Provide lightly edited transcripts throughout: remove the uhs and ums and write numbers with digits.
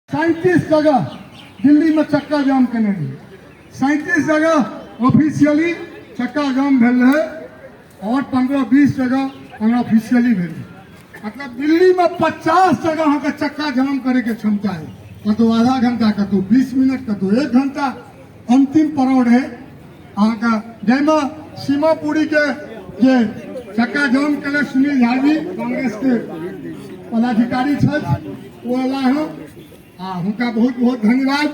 37 जगह दिल्ली में चक्का जाम केने रही, 37 जगह ऑफिशियली चक्का जाम भेल रहे और 15-20 जगह अनऑफिशियली भेल रहे। मतलब दिल्ली में 50 जगह का चक्का जाम करे के क्षमता है, कतो आधा घंटा, कतो 20 मिनट, कतो 1 घंटा। अंतिम पड़ाव रहे अहाँ जैमे सीमापुरी के जे चक्का जाम के सुनील झा जी कांग्रेस के पदाधिकारी वो अला है, हुनका बहुत बहुत धन्यवाद।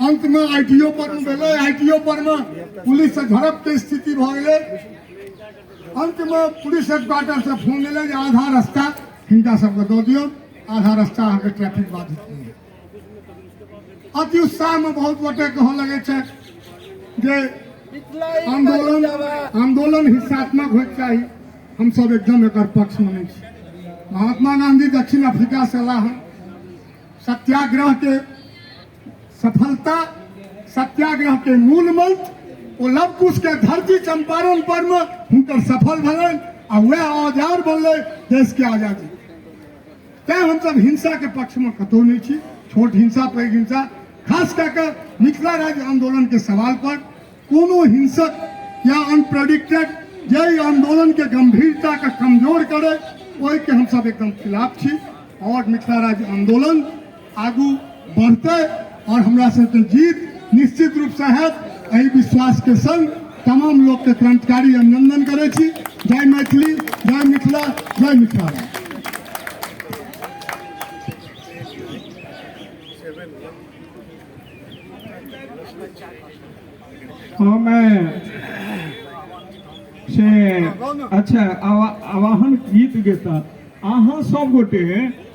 अंत में ITO पर ITO पर में पुलिस से झड़प के स्थिति भ गए। अंत में पुलिस हेडक्वार्टर से फोन ले आधा रास्ता हिंदा सबके दो दियो, आधा रास्ता अहाँ ट्रैफिक बाधित नहीं है। अति उत्साह में बहुत गोटे कह लगे जे आंदोलन हिंसात्मक हो चाहिए, हम सब एकदम एक पक्ष में नहीं। महात्मा गांधी दक्षिण अफ्रीका से अला है, सत्याग्रह के सफलता, सत्याग्रह के मूल मंत्र वो लव कुश के धरती चंपारण पर में हुनकर सफल भलन आ वह औजार बनले देश के आजादी। तै हम सब हिंसा के पक्ष में कतो नहीं छी, छोट हिंसा पैघ हिंसा, खास करके मिथिला राज्य आंदोलन के सवाल पर कोनो हिंसक या अनप्रेडिक्टेड जे आंदोलन के गंभीरता का कमजोर करे वही के हम सब एकदम खिलाफ छी। और मिथिला राज्य आंदोलन आगू बढ़ते और हमरा सबके जीत निश्चित रूप से है, यही विश्वास के संग तमाम लोग के क्रांतिकारी अभिनंदन करे छी। जय मैथिली, जय मिथिला, जय मिथिला। हाँ मैं से अच्छा आवाहन गीत गेता अहाँ सब गोटे